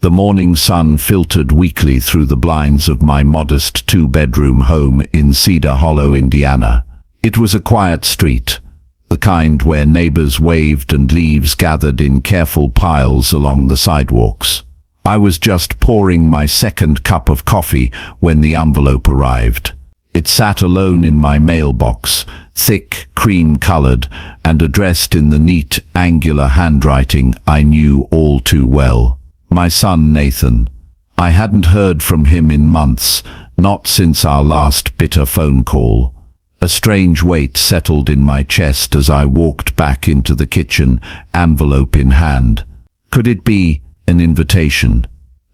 The morning sun filtered weakly through the blinds of my modest two-bedroom home in Cedar Hollow, Indiana. It was a quiet street, the kind where neighbors waved and leaves gathered in careful piles along the sidewalks. I was just pouring my second cup of coffee when the envelope arrived. It sat alone in my mailbox, thick, cream-colored, and addressed in the neat, angular handwriting I knew all too well. My son Nathan. I hadn't heard from him in months, not since our last bitter phone call. A strange weight settled in my chest as I walked back into the kitchen, envelope in hand. Could it be an invitation?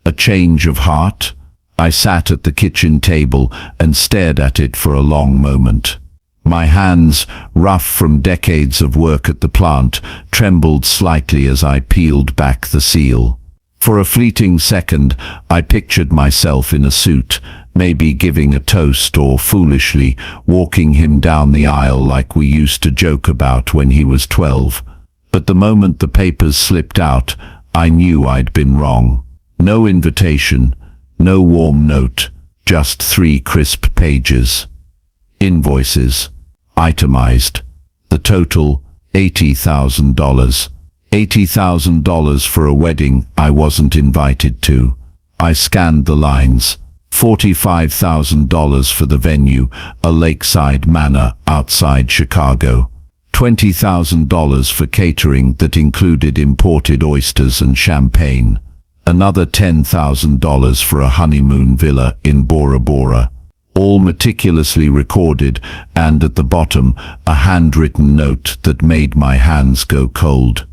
A change of heart? I sat at the kitchen table and stared at it for a long moment. My hands, rough from decades of work at the plant, trembled slightly as I peeled back the seal. For a fleeting second, I pictured myself in a suit, maybe giving a toast or foolishly walking him down the aisle like we used to joke about when he was 12. But the moment the papers slipped out, I knew I'd been wrong. No invitation, no warm note, just 3 crisp pages. Invoices. Itemized. The total, $80,000. $80,000 for a wedding I wasn't invited to. I scanned the lines. $45,000 for the venue, a lakeside manor outside Chicago. $20,000 for catering that included imported oysters and champagne. Another $10,000 for a honeymoon villa in Bora Bora. All meticulously recorded, and at the bottom, a handwritten note that made my hands go cold.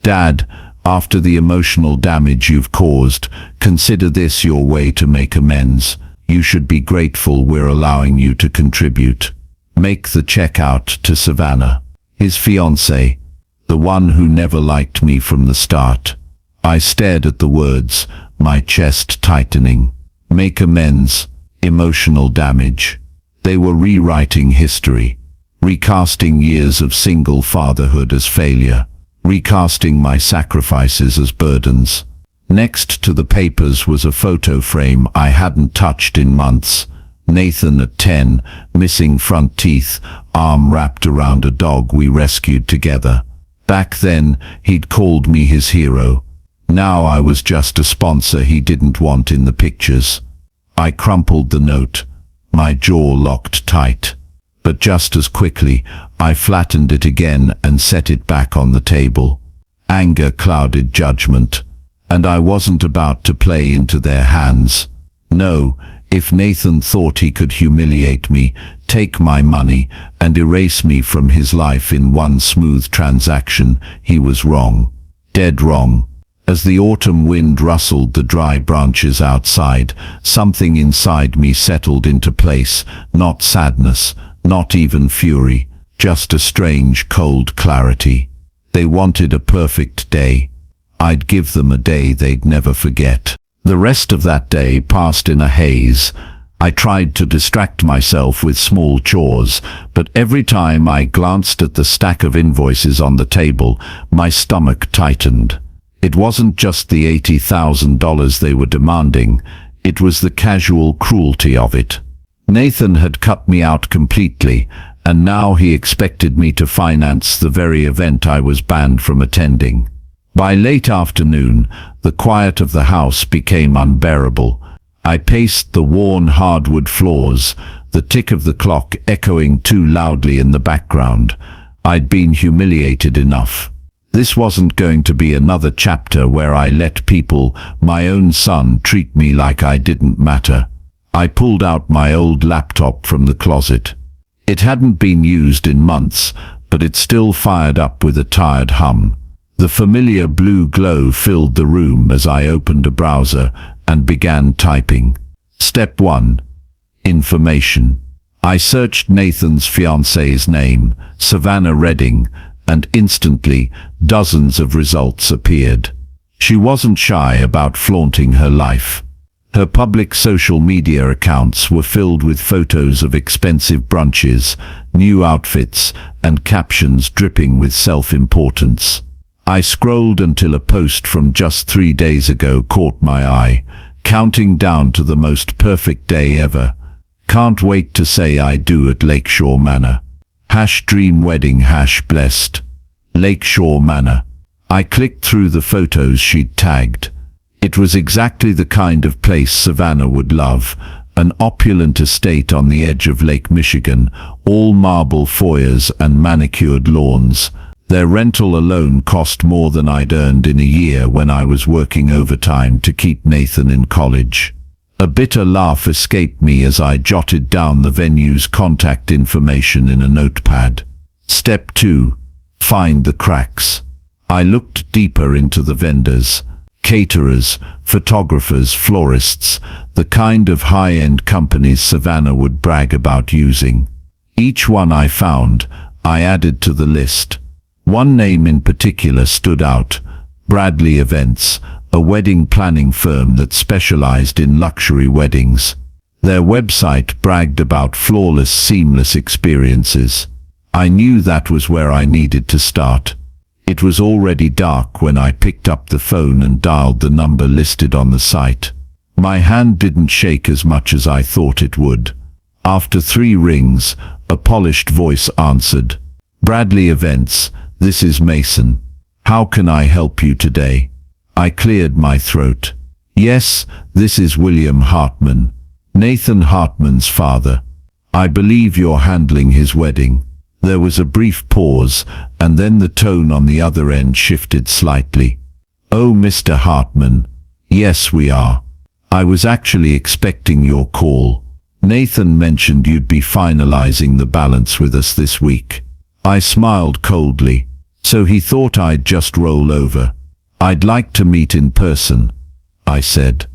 Dad, after the emotional damage you've caused, consider this your way to make amends. You should be grateful we're allowing you to contribute. Make the check out to Savannah, his fiancée, the one who never liked me from the start. I stared at the words, my chest tightening. Make amends, emotional damage. They were rewriting history, recasting years of single fatherhood as failure, recasting my sacrifices as burdens. Next to the papers was a photo frame I hadn't touched in months. Nathan at 10, missing front teeth, arm wrapped around a dog we rescued together. Back then, he'd called me his hero. Now I was just a sponsor he didn't want in the pictures. I crumpled the note, my jaw locked tight. But just as quickly, I flattened it again and set it back on the table. Anger clouded judgment, and I wasn't about to play into their hands. No, if Nathan thought he could humiliate me, take my money, and erase me from his life in one smooth transaction, he was wrong. Dead wrong. As the autumn wind rustled the dry branches outside, something inside me settled into place, not sadness, not even fury, just a strange, cold clarity. They wanted a perfect day. I'd give them a day they'd never forget. The rest of that day passed in a haze. I tried to distract myself with small chores, but every time I glanced at the stack of invoices on the table, my stomach tightened. It wasn't just the $80,000 they were demanding, it was the casual cruelty of it. Nathan had cut me out completely, and now he expected me to finance the very event I was banned from attending. By late afternoon, the quiet of the house became unbearable. I paced the worn hardwood floors, the tick of the clock echoing too loudly in the background. I'd been humiliated enough. This wasn't going to be another chapter where I let people, my own son, treat me like I didn't matter. I pulled out my old laptop from the closet. It hadn't been used in months, but it still fired up with a tired hum. The familiar blue glow filled the room as I opened a browser and began typing. Step 1. Information. I searched Nathan's fiancée's name, Savannah Redding, and instantly dozens of results appeared. She wasn't shy about flaunting her life. Her public social media accounts were filled with photos of expensive brunches, new outfits, and captions dripping with self-importance. I scrolled until a post from just 3 days ago caught my eye, counting down to the most perfect day ever. Can't wait to say I do at Lakeshore Manor. #dream wedding #blessed. Lakeshore Manor. I clicked through the photos she'd tagged. It was exactly the kind of place Savannah would love. An opulent estate on the edge of Lake Michigan, all marble foyers and manicured lawns. Their rental alone cost more than I'd earned in a year when I was working overtime to keep Nathan in college. A bitter laugh escaped me as I jotted down the venue's contact information in a notepad. Step 2. Find the cracks. I looked deeper into the vendors. Caterers, photographers, florists, the kind of high-end companies Savannah would brag about using. Each one I found, I added to the list. One name in particular stood out: Bradley Events, a wedding planning firm that specialized in luxury weddings. Their website bragged about flawless, seamless experiences. I knew that was where I needed to start. It was already dark when I picked up the phone and dialed the number listed on the site. My hand didn't shake as much as I thought it would. After 3 rings, a polished voice answered. Bradley Events, this is Mason. How can I help you today? I cleared my throat. Yes, this is William Hartman, Nathan Hartman's father. I believe you're handling his wedding. There was a brief pause, and then the tone on the other end shifted slightly. Oh, Mr. Hartman. Yes, we are. I was actually expecting your call. Nathan mentioned you'd be finalizing the balance with us this week. I smiled coldly. So he thought I'd just roll over. I'd like to meet in person, I said.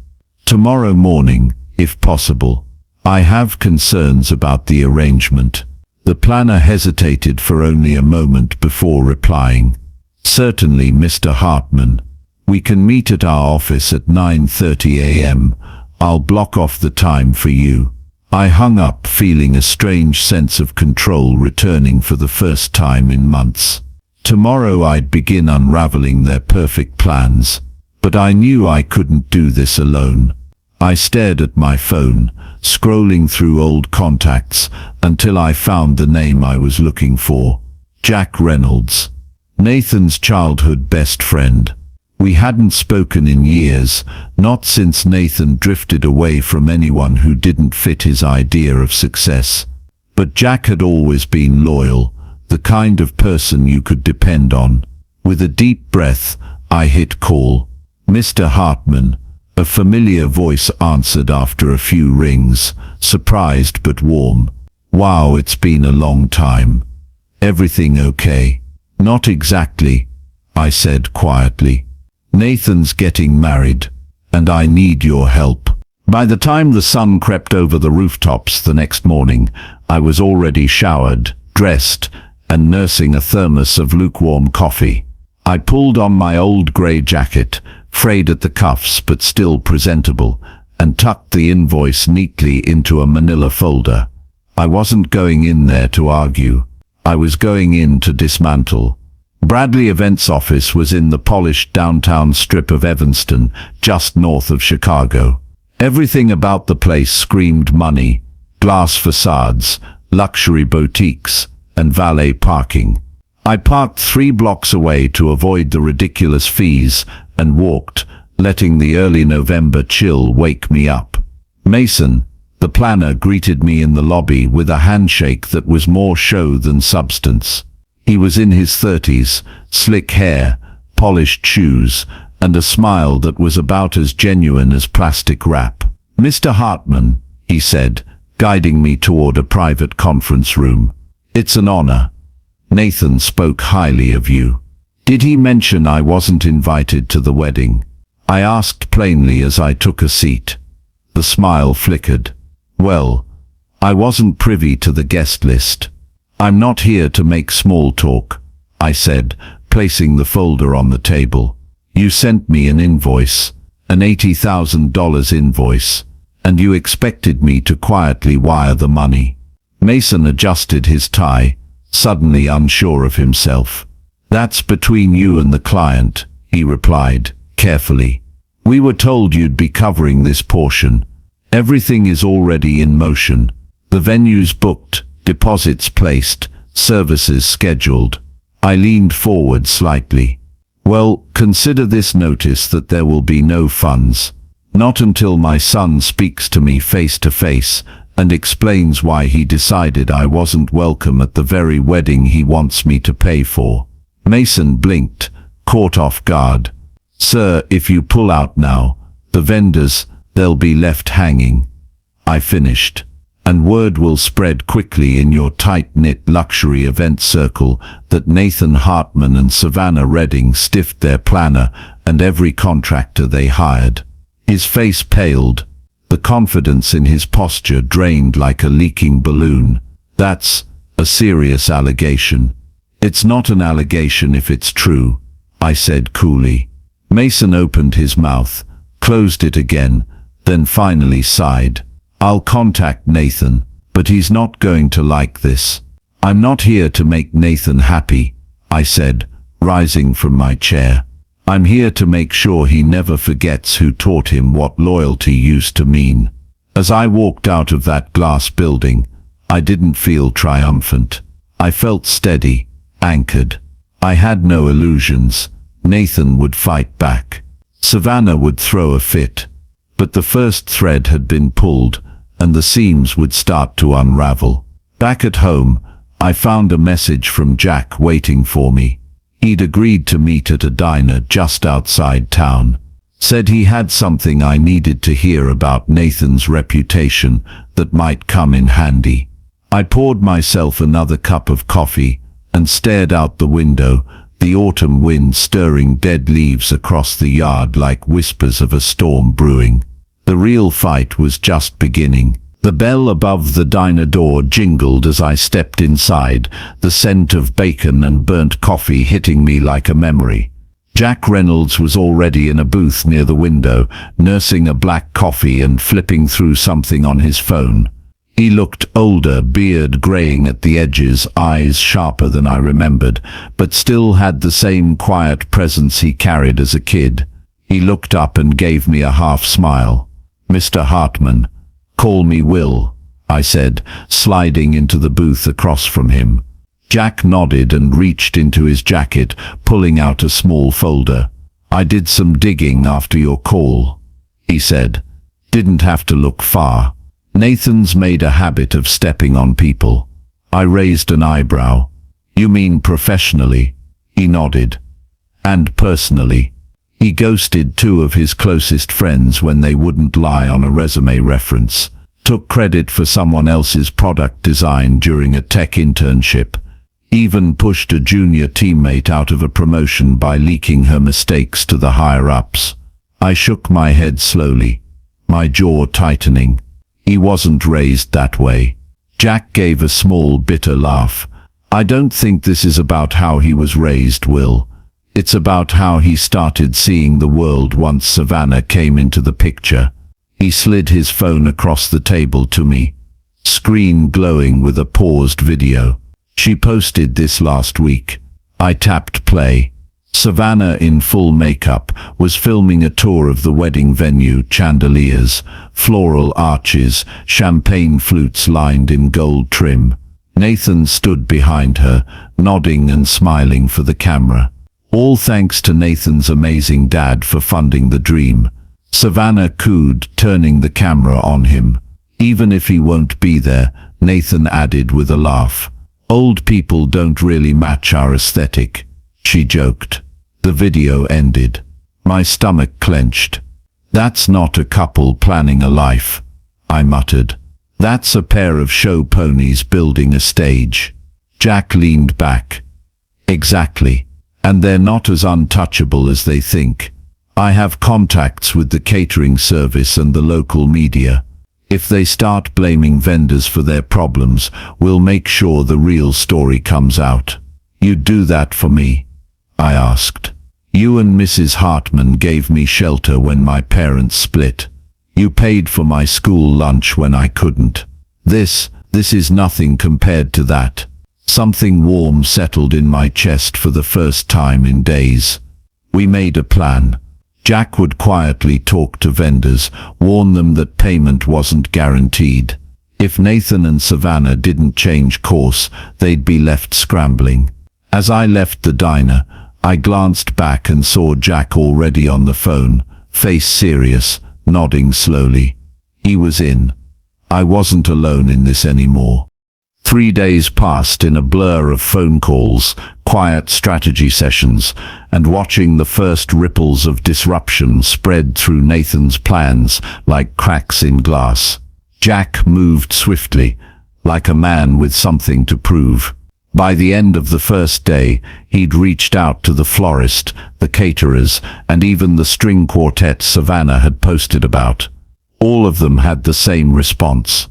Tomorrow morning, if possible. I have concerns about the arrangement. The planner hesitated for only a moment before replying. Certainly, Mr. Hartman. We can meet at our office at 9:30 a.m. I'll block off the time for you. I hung up, feeling a strange sense of control returning for the first time in months. Tomorrow I'd begin unraveling their perfect plans, but I knew I couldn't do this alone. I stared at my phone, scrolling through old contacts until I found the name I was looking for. Jack Reynolds. Nathan's childhood best friend. We hadn't spoken in years, not since Nathan drifted away from anyone who didn't fit his idea of success. But Jack had always been loyal, the kind of person you could depend on. With a deep breath, I hit call. Mr. Hartman. A familiar voice answered after a few rings, surprised but warm. Wow, it's been a long time. Everything okay? Not exactly, I said quietly. Nathan's getting married, and I need your help. By the time the sun crept over the rooftops the next morning, I was already showered, dressed, and nursing a thermos of lukewarm coffee. I pulled on my old grey jacket, frayed at the cuffs but still presentable, and tucked the invoice neatly into a manila folder. I wasn't going in there to argue. I was going in to dismantle. Bradley Events' office was in the polished downtown strip of Evanston, just north of Chicago. Everything about the place screamed money: glass facades, luxury boutiques, and valet parking. I parked 3 blocks away to avoid the ridiculous fees and walked, letting the early November chill wake me up. Mason, the planner, greeted me in the lobby with a handshake that was more show than substance. He was in his 30s, slick hair, polished shoes, and a smile that was about as genuine as plastic wrap. Mr. Hartman, he said, guiding me toward a private conference room. It's an honor. Nathan spoke highly of you. Did he mention I wasn't invited to the wedding? I asked plainly as I took a seat. The smile flickered. Well, I wasn't privy to the guest list. I'm not here to make small talk, I said, placing the folder on the table. You sent me an invoice, an $80,000 invoice, and you expected me to quietly wire the money. Mason adjusted his tie, suddenly unsure of himself. That's between you and the client, he replied, carefully. We were told you'd be covering this portion. Everything is already in motion. The venue's booked, deposits placed, services scheduled. I leaned forward slightly. Well, consider this notice that there will be no funds. Not until my son speaks to me face to face and explains why he decided I wasn't welcome at the very wedding he wants me to pay for. Mason blinked, caught off guard. Sir, if you pull out now, the vendors, they'll be left hanging. I finished. And word will spread quickly in your tight-knit luxury event circle that Nathan Hartman and Savannah Redding stiffed their planner and every contractor they hired. His face paled. The confidence in his posture drained like a leaking balloon. That's a serious allegation. It's not an allegation if it's true, I said coolly. Mason opened his mouth, closed it again, then finally sighed. I'll contact Nathan, but he's not going to like this. I'm not here to make Nathan happy, I said, rising from my chair. I'm here to make sure he never forgets who taught him what loyalty used to mean. As I walked out of that glass building, I didn't feel triumphant. I felt steady, anchored. I had no illusions. Nathan would fight back. Savannah would throw a fit. But the first thread had been pulled, and the seams would start to unravel. Back at home, I found a message from Jack waiting for me. He'd agreed to meet at a diner just outside town. Said he had something I needed to hear about Nathan's reputation that might come in handy. I poured myself another cup of coffee and stared out the window, the autumn wind stirring dead leaves across the yard like whispers of a storm brewing. The real fight was just beginning. The bell above the diner door jingled as I stepped inside, the scent of bacon and burnt coffee hitting me like a memory. Jack Reynolds was already in a booth near the window, nursing a black coffee and flipping through something on his phone. He looked older, beard graying at the edges, eyes sharper than I remembered, but still had the same quiet presence he carried as a kid. He looked up and gave me a half smile. Mr. Hartman. Call me Will, I said, sliding into the booth across from him. Jack nodded and reached into his jacket, pulling out a small folder. I did some digging after your call, he said. Didn't have to look far. Nathan's made a habit of stepping on people. I raised an eyebrow. You mean professionally? He nodded. And personally. He ghosted two of his closest friends when they wouldn't lie on a resume reference, took credit for someone else's product design during a tech internship, even pushed a junior teammate out of a promotion by leaking her mistakes to the higher-ups. I shook my head slowly, my jaw tightening. He wasn't raised that way. Jack gave a small, bitter laugh. I don't think this is about how he was raised, Will. It's about how he started seeing the world once Savannah came into the picture. He slid his phone across the table to me, screen glowing with a paused video. She posted this last week. I tapped play. Savannah, in full makeup, was filming a tour of the wedding venue, chandeliers, floral arches, champagne flutes lined in gold trim. Nathan stood behind her, nodding and smiling for the camera. All thanks to Nathan's amazing dad for funding the dream. Savannah cooed, turning the camera on him. Even if he won't be there, Nathan added with a laugh. Old people don't really match our aesthetic, she joked. The video ended. My stomach clenched. That's not a couple planning a life, I muttered. That's a pair of show ponies building a stage. Jack leaned back. Exactly. And they're not as untouchable as they think. I have contacts with the catering service and the local media. If they start blaming vendors for their problems, we'll make sure the real story comes out. You'd do that for me? I asked. You and Mrs. Hartman gave me shelter when my parents split. You paid for my school lunch when I couldn't. This is nothing compared to that. Something warm settled in my chest for the first time in days. We made a plan. Jack would quietly talk to vendors, warn them that payment wasn't guaranteed. If Nathan and Savannah didn't change course, they'd be left scrambling. As I left the diner, I glanced back and saw Jack already on the phone, face serious, nodding slowly. He was in. I wasn't alone in this anymore. 3 days passed in a blur of phone calls, quiet strategy sessions, and watching the first ripples of disruption spread through Nathan's plans like cracks in glass. Jack moved swiftly, like a man with something to prove. By the end of the first day, he'd reached out to the florist, the caterers, and even the string quartet Savannah had posted about. All of them had the same response.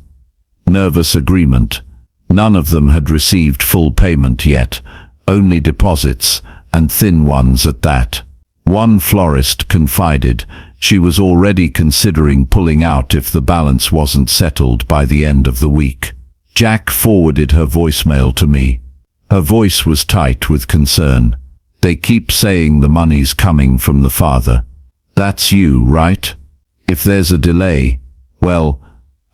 Nervous agreement. None of them had received full payment yet, only deposits, and thin ones at that. One florist confided she was already considering pulling out if the balance wasn't settled by the end of the week. Jack forwarded her voicemail to me. Her voice was tight with concern. "They keep saying the money's coming from the father. That's you, right? If there's a delay, well,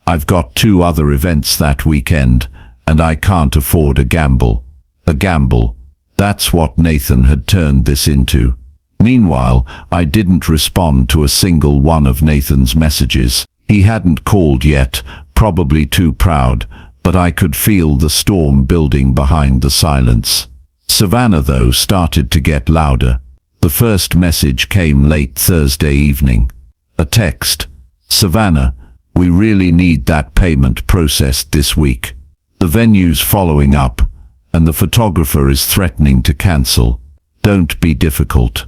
I've got 2 other events that weekend, and I can't afford a gamble." A gamble. That's what Nathan had turned this into. Meanwhile, I didn't respond to a single one of Nathan's messages. He hadn't called yet, probably too proud, but I could feel the storm building behind the silence. Savannah, though, started to get louder. The first message came late Thursday evening. A text. "Savannah, we really need that payment processed this week. The venue's following up, and the photographer is threatening to cancel. Don't be difficult."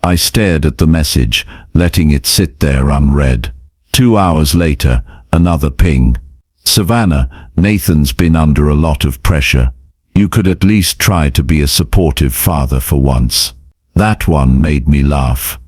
I stared at the message, letting it sit there unread. 2 hours later, another ping. "Savannah, Nathan's been under a lot of pressure. You could at least try to be a supportive father for once." That one made me laugh.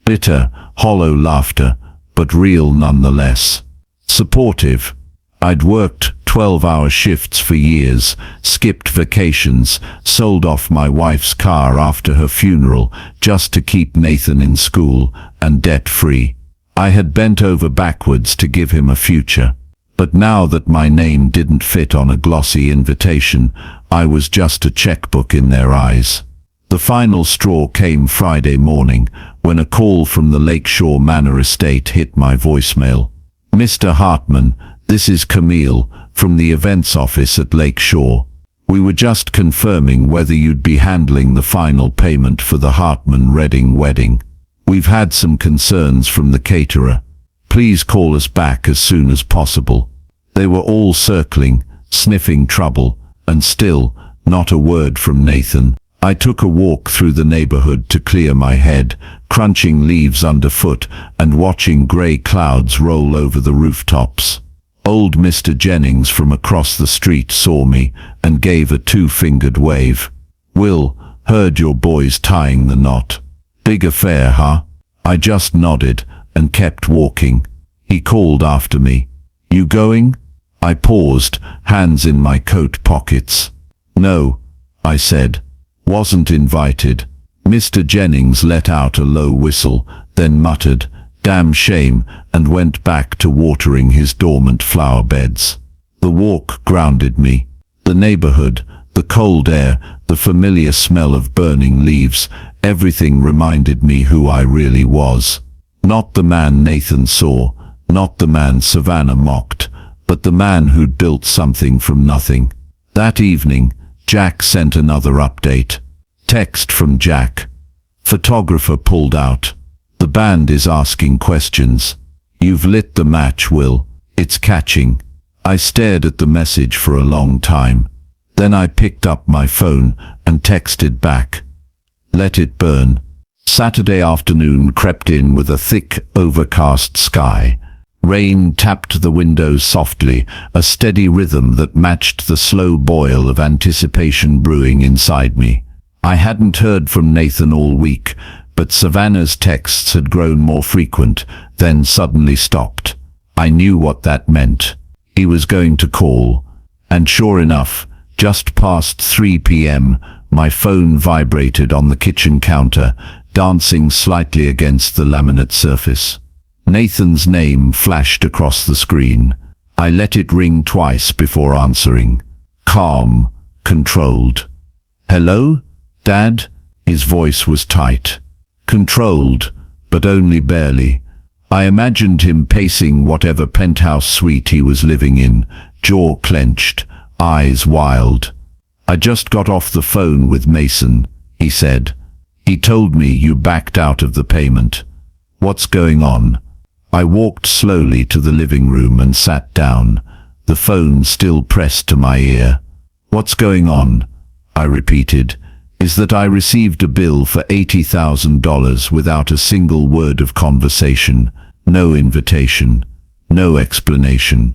Bitter, hollow laughter, but real nonetheless. Supportive. I'd worked 12-hour shifts for years, skipped vacations, sold off my wife's car after her funeral just to keep Nathan in school and debt-free. I had bent over backwards to give him a future. But now that my name didn't fit on a glossy invitation, I was just a checkbook in their eyes. The final straw came Friday morning, when a call from the Lakeshore Manor estate hit my voicemail. "Mr. Hartman, this is Camille, from the events office at Lakeshore. We were just confirming whether you'd be handling the final payment for the Hartman-Redding wedding. We've had some concerns from the caterer. Please call us back as soon as possible." They were all circling, sniffing trouble, and still, not a word from Nathan. I took a walk through the neighborhood to clear my head, crunching leaves underfoot and watching grey clouds roll over the rooftops. Old Mr. Jennings from across the street saw me and gave a 2-fingered wave. "Will, heard your boys tying the knot. Big affair, huh?" I just nodded and kept walking. He called after me. "You going?" I paused, hands in my coat pockets. "No," I said. "Wasn't invited." Mr. Jennings let out a low whistle, then muttered, "Damn shame," and went back to watering his dormant flower beds. The walk grounded me. The neighborhood, the cold air, the familiar smell of burning leaves, everything reminded me who I really was. Not the man Nathan saw, not the man Savannah mocked, but the man who'd built something from nothing. That evening, Jack sent another update. Text from Jack. "Photographer pulled out. The band is asking questions. You've lit the match, Will. It's catching." I stared at the message for a long time. Then I picked up my phone and texted back. "Let it burn." Saturday afternoon crept in with a thick, overcast sky. Rain tapped the windows softly, a steady rhythm that matched the slow boil of anticipation brewing inside me. I hadn't heard from Nathan all week, but Savannah's texts had grown more frequent, then suddenly stopped. I knew what that meant. He was going to call. And sure enough, Just past 3 p.m., my phone vibrated on the kitchen counter, dancing slightly against the laminate surface. Nathan's name flashed across the screen. I let it ring twice before answering. Calm, controlled. "Hello, Dad?" His voice was tight. Controlled, but only barely. I imagined him pacing whatever penthouse suite he was living in, jaw clenched, eyes wild. "I just got off the phone with Mason," he said. "He told me you backed out of the payment. What's going on?" I walked slowly to the living room and sat down, the phone still pressed to my ear. "What's going on?" I repeated. "Is that I received a bill for $80,000 without a single word of conversation, no invitation, no explanation.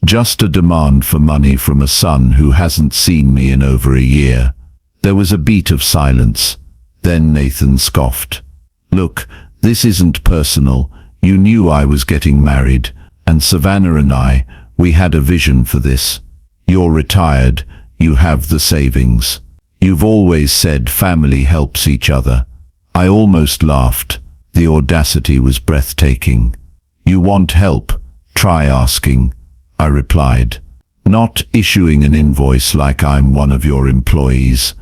Just a demand for money from a son who hasn't seen me in over a year." There was a beat of silence. Then Nathan scoffed. "Look, this isn't personal. You knew I was getting married, and Savannah and I, we had a vision for this. You're retired, you have the savings. You've always said family helps each other." I almost laughed. The audacity was breathtaking. "You want help? Try asking," I replied. "Not issuing an invoice like I'm one of your employees,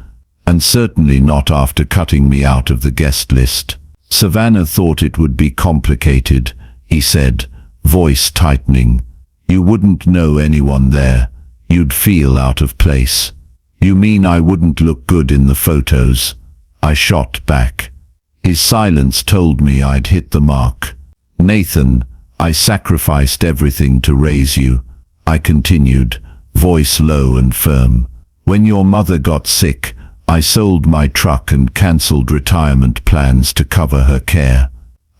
and certainly not after cutting me out of the guest list." "Savannah thought it would be complicated," he said, voice tightening. "You wouldn't know anyone there. You'd feel out of place." "You mean I wouldn't look good in the photos?" I shot back. His silence told me I'd hit the mark. "Nathan, I sacrificed everything to raise you," I continued, voice low and firm. "When your mother got sick, I sold my truck and cancelled retirement plans to cover her care.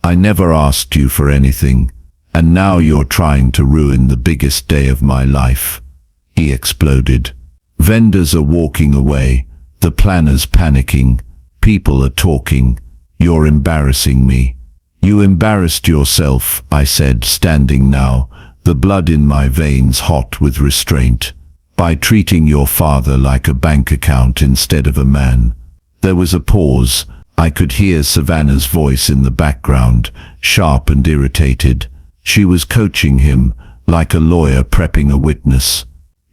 I never asked you for anything, and now you're trying to ruin the biggest day of my life." He exploded. "Vendors are walking away, the planners panicking, people are talking. You're embarrassing me." "You embarrassed yourself," I said, standing now, the blood in my veins hot with restraint, "by treating your father like a bank account instead of a man." There was a pause. I could hear Savannah's voice in the background, sharp and irritated. She was coaching him, like a lawyer prepping a witness.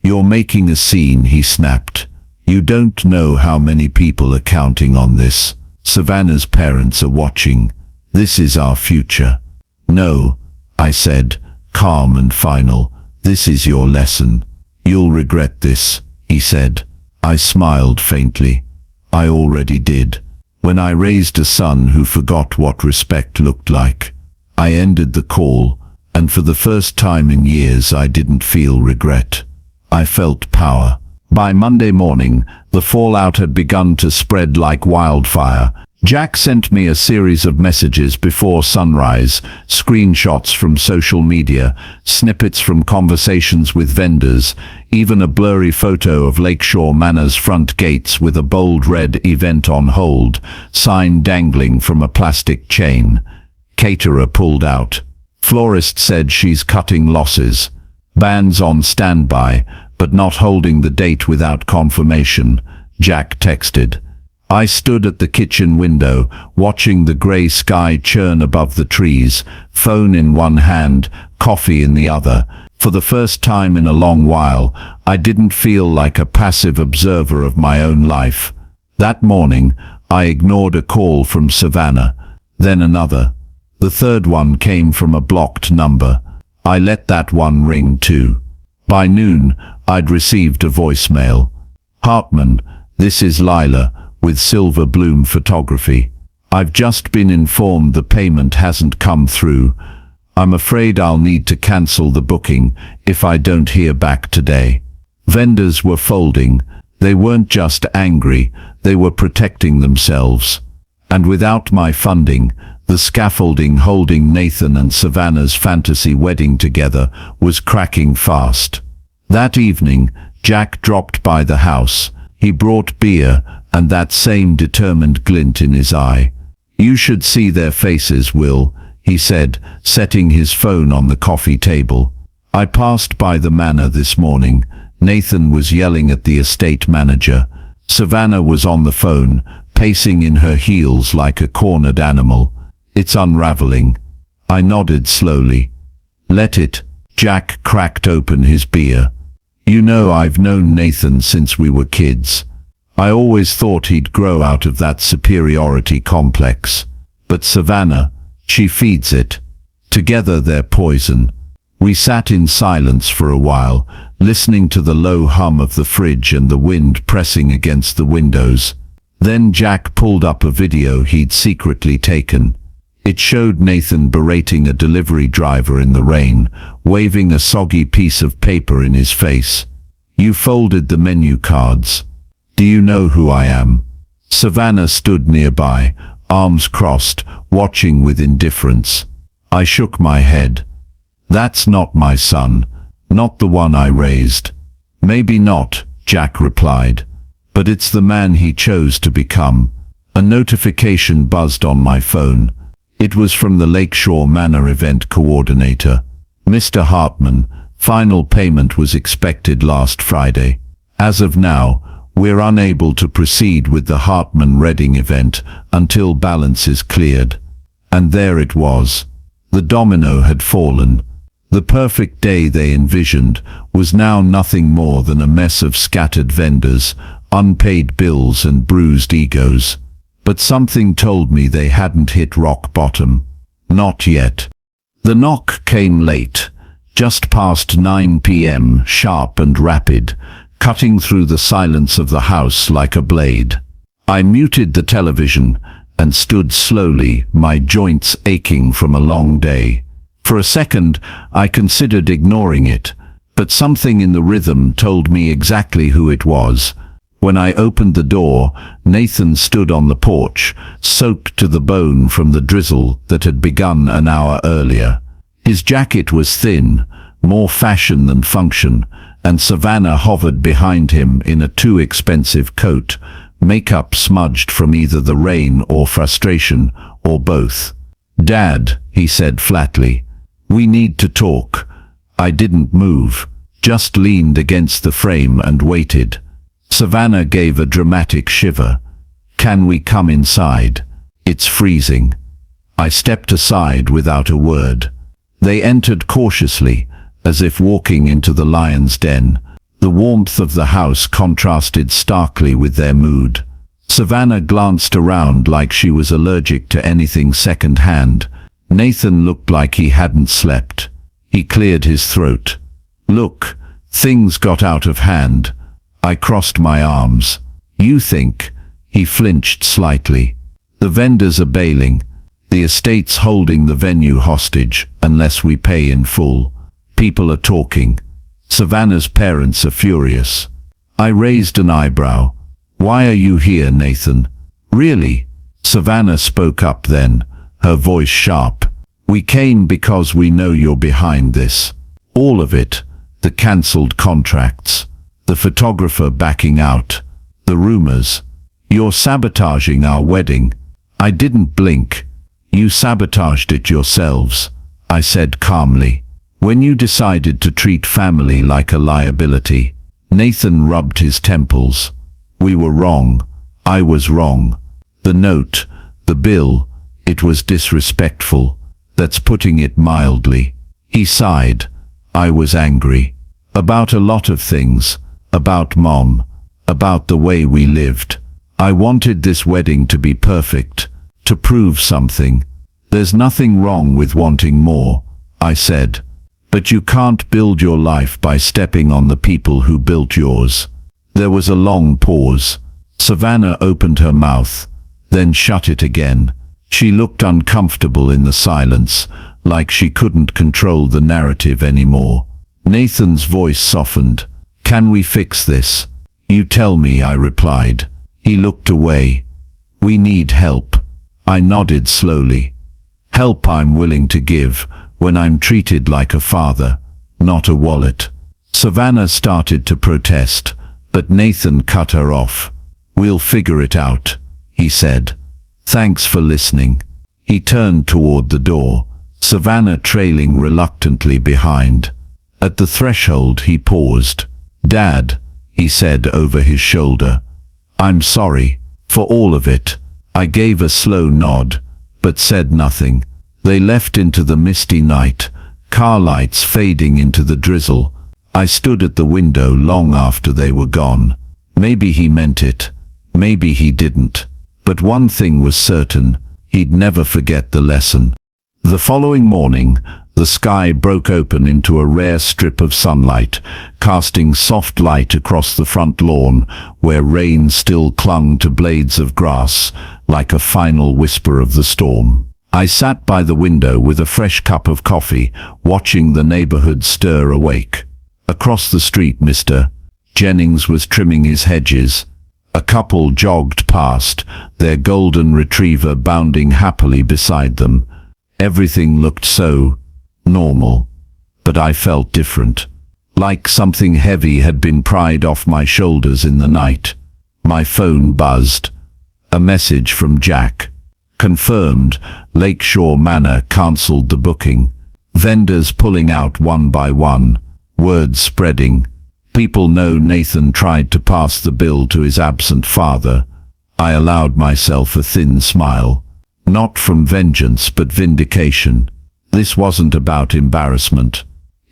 "You're making a scene," he snapped. "You don't know how many people are counting on this. Savannah's parents are watching. This is our future." "No," I said, calm and final. "This is your lesson. You'll regret this," he said. I smiled faintly. I already did. When I raised a son who forgot what respect looked like. I ended the call, and for the first time in years I didn't feel regret. I felt power. By Monday morning, the fallout had begun to spread like wildfire. Jack sent me a series of messages before sunrise, screenshots from social media, snippets from conversations with vendors, even a blurry photo of Lakeshore Manor's front gates with a bold red "event on hold" sign dangling from a plastic chain. Caterer pulled out. Florist said she's cutting losses. Bands on standby, but not holding the date without confirmation. Jack texted. I stood at the kitchen window, watching the grey sky churn above the trees, phone in one hand, coffee in the other. For the first time in a long while, I didn't feel like a passive observer of my own life. That morning, I ignored a call from Savannah, then another. The third one came from a blocked number. I let that one ring too. By noon, I'd received a voicemail. "Hartman, this is Lila, with Silver Bloom Photography. I've just been informed the payment hasn't come through. I'm afraid I'll need to cancel the booking if I don't hear back today." Vendors were folding. They weren't just angry, they were protecting themselves. And without my funding, the scaffolding holding Nathan and Savannah's fantasy wedding together was cracking fast. That evening, Jack dropped by the house. He brought beer and that same determined glint in his eye. "You should see their faces, Will," he said, setting his phone on the coffee table. "I passed by the manor this morning. Nathan was yelling at the estate manager. Savannah was on the phone, pacing in her heels like a cornered animal. "It's unraveling." I nodded slowly. "Let it." Jack cracked open his beer. "You know, I've known Nathan since we were kids. I always thought he'd grow out of that superiority complex. But Savannah, she feeds it. Together they're poison." We sat in silence for a while, listening to the low hum of the fridge and the wind pressing against the windows. Then Jack pulled up a video he'd secretly taken. It showed Nathan berating a delivery driver in the rain, waving a soggy piece of paper in his face. "You folded the menu cards. Do you know who I am?" Savannah stood nearby, arms crossed, watching with indifference. I shook my head. "That's not my son, not the one I raised." "Maybe not," Jack replied, "but it's the man he chose to become." A notification buzzed on my phone. It was from the Lakeshore Manor event coordinator. "Mr. Hartman, final payment was expected last Friday. As of now, we're unable to proceed with the Hartman Reading event until balance is cleared." And there it was. The domino had fallen. The perfect day they envisioned was now nothing more than a mess of scattered vendors, unpaid bills and bruised egos. But something told me they hadn't hit rock bottom. Not yet. The knock came late, just past 9 p.m., sharp and rapid, cutting through the silence of the house like a blade. I muted the television and stood slowly, my joints aching from a long day. For a second, I considered ignoring it, but something in the rhythm told me exactly who it was. When I opened the door, Nathan stood on the porch, soaked to the bone from the drizzle that had begun an hour earlier. His jacket was thin, more fashion than function, and Savannah hovered behind him in a too expensive coat, makeup smudged from either the rain or frustration, or both. "Dad," he said flatly, "we need to talk." I didn't move, just leaned against the frame and waited. Savannah gave a dramatic shiver. "Can we come inside? It's freezing." I stepped aside without a word. They entered cautiously, as if walking into the lion's den. The warmth of the house contrasted starkly with their mood. Savannah glanced around like she was allergic to anything second-hand. Nathan looked like he hadn't slept. He cleared his throat. "Look, things got out of hand." I crossed my arms. "You think?" He flinched slightly. "The vendors are bailing. The estate's holding the venue hostage unless we pay in full. People are talking. Savannah's parents are furious." I raised an eyebrow. "Why are you here, Nathan?" "Really?" Savannah spoke up then, her voice sharp. "We came because we know you're behind this. All of it. The cancelled contracts. The photographer backing out. The rumors. You're sabotaging our wedding." I didn't blink. "You sabotaged it yourselves," I said calmly, "when you decided to treat family like a liability." Nathan rubbed his temples. "We were wrong. I was wrong. The note, the bill, it was disrespectful. That's putting it mildly." He sighed. "I was angry. About a lot of things. About Mom. About the way we lived. I wanted this wedding to be perfect. To prove something. There's nothing wrong with wanting more," I said. "But you can't build your life by stepping on the people who built yours." There was a long pause. Savannah opened her mouth, then shut it again. She looked uncomfortable in the silence, like she couldn't control the narrative anymore. Nathan's voice softened. "Can we fix this?" "You tell me," I replied. He looked away. "We need help." I nodded slowly. "Help I'm willing to give when I'm treated like a father, not a wallet." Savannah started to protest, but Nathan cut her off. "We'll figure it out," he said. "Thanks for listening." He turned toward the door, Savannah trailing reluctantly behind. At the threshold he paused. "Dad," he said over his shoulder, "I'm sorry for all of it." I gave a slow nod, but said nothing. They left into the misty night, car lights fading into the drizzle. I stood at the window long after they were gone. Maybe he meant it, maybe he didn't. But one thing was certain, he'd never forget the lesson. The following morning, the sky broke open into a rare strip of sunlight, casting soft light across the front lawn, where rain still clung to blades of grass, like a final whisper of the storm. I sat by the window with a fresh cup of coffee, watching the neighborhood stir awake. Across the street, Mr. Jennings was trimming his hedges. A couple jogged past, their golden retriever bounding happily beside them. Everything looked so normal, but I felt different. Like something heavy had been pried off my shoulders in the night. My phone buzzed. A message from Jack. Confirmed, Lakeshore Manor cancelled the booking. Vendors pulling out one by one. Word spreading. People know Nathan tried to pass the bill to his absent father. I allowed myself a thin smile. Not from vengeance, but vindication. This wasn't about embarrassment.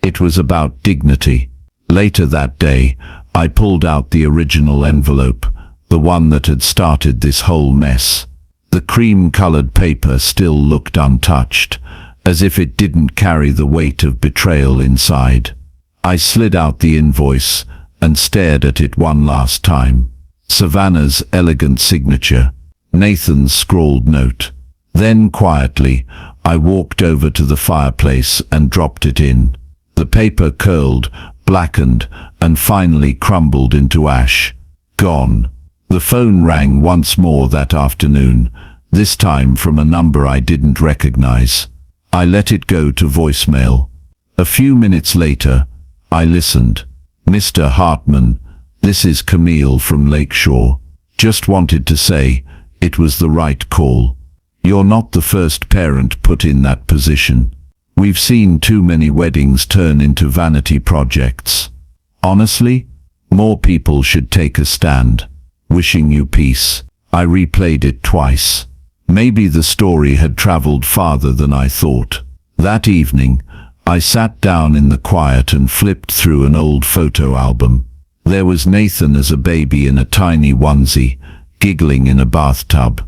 It was about dignity. Later that day, I pulled out the original envelope, the one that had started this whole mess. The cream-colored paper still looked untouched, as if it didn't carry the weight of betrayal inside. I slid out the invoice and stared at it one last time. Savannah's elegant signature, Nathan's scrawled note. Then quietly, I walked over to the fireplace and dropped it in. The paper curled, blackened, and finally crumbled into ash. Gone. The phone rang once more that afternoon, this time from a number I didn't recognize. I let it go to voicemail. A few minutes later, I listened. "Mr. Hartman, this is Camille from Lakeshore. Just wanted to say, it was the right call. You're not the first parent put in that position. We've seen too many weddings turn into vanity projects. Honestly, more people should take a stand. Wishing you peace." I replayed it twice. Maybe the story had traveled farther than I thought. That evening, I sat down in the quiet and flipped through an old photo album. There was Nathan as a baby in a tiny onesie, giggling in a bathtub.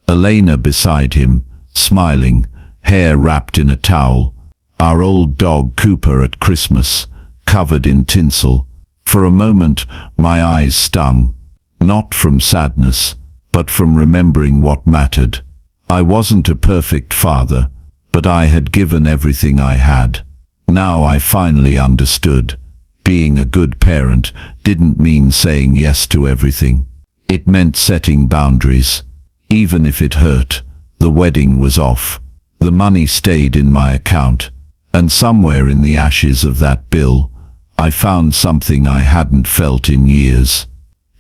Elena beside him, smiling, hair wrapped in a towel. Our old dog Cooper at Christmas, covered in tinsel. For a moment, my eyes stung. Not from sadness, but from remembering what mattered. I wasn't a perfect father, but I had given everything I had. Now I finally understood. Being a good parent didn't mean saying yes to everything. It meant setting boundaries. Even if it hurt, the wedding was off. The money stayed in my account, and somewhere in the ashes of that bill, I found something I hadn't felt in years.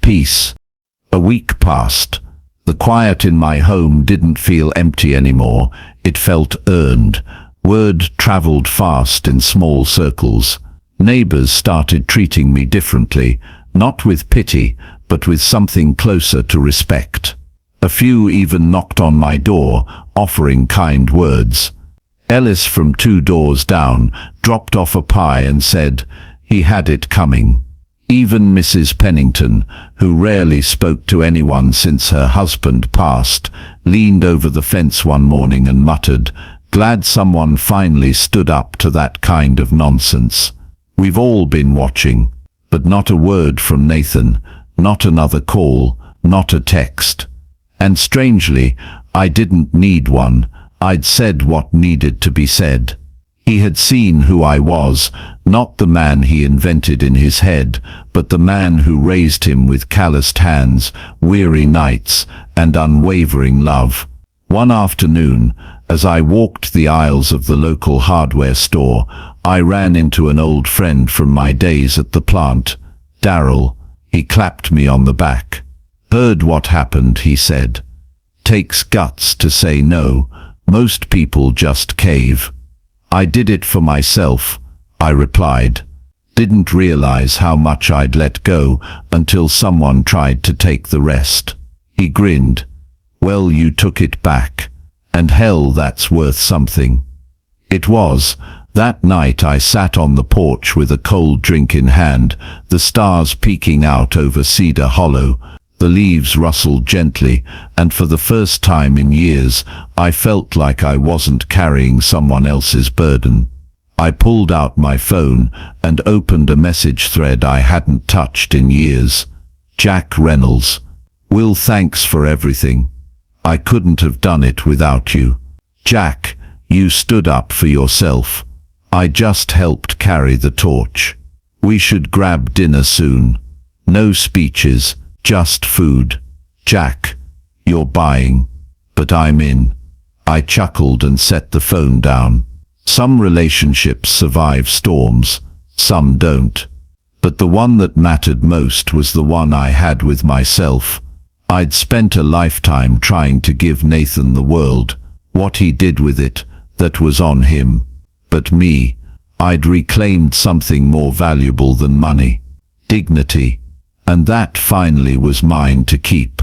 Peace. A week passed. The quiet in my home didn't feel empty anymore. It felt earned. Word traveled fast in small circles. Neighbors started treating me differently, not with pity, but with something closer to respect. A few even knocked on my door, offering kind words. Ellis from 2 doors down dropped off a pie and said he had it coming. Even Mrs. Pennington, who rarely spoke to anyone since her husband passed, leaned over the fence one morning and muttered, "Glad someone finally stood up to that kind of nonsense." We've all been watching, but not a word from Nathan, not another call, not a text. And strangely, I didn't need one. I'd said what needed to be said. He had seen who I was, not the man he invented in his head, but the man who raised him with calloused hands, weary nights, and unwavering love. One afternoon, as I walked the aisles of the local hardware store, I ran into an old friend from my days at the plant. Darryl. He clapped me on the back. "Heard what happened," he said. "Takes guts to say no. Most people just cave." "I did it for myself," I replied. Didn't realize how much I'd let go until someone tried to take the rest. He grinned. Well, you took it back. And hell, that's worth something. It was. That night I sat on the porch with a cold drink in hand, the stars peeking out over Cedar Hollow. The leaves rustled gently, and for the first time in years, I felt like I wasn't carrying someone else's burden. I pulled out my phone and opened a message thread I hadn't touched in years. Jack Reynolds. Will, thanks for everything. I couldn't have done it without you. Jack, you stood up for yourself. I just helped carry the torch. We should grab dinner soon. No speeches, just food. Jack, you're buying. But I'm in. I chuckled and set the phone down. Some relationships survive storms, some don't. But the one that mattered most was the one I had with myself. I'd spent a lifetime trying to give Nathan the world. What he did with it, that was on him. But me, I'd reclaimed something more valuable than money. Dignity. And that finally was mine to keep.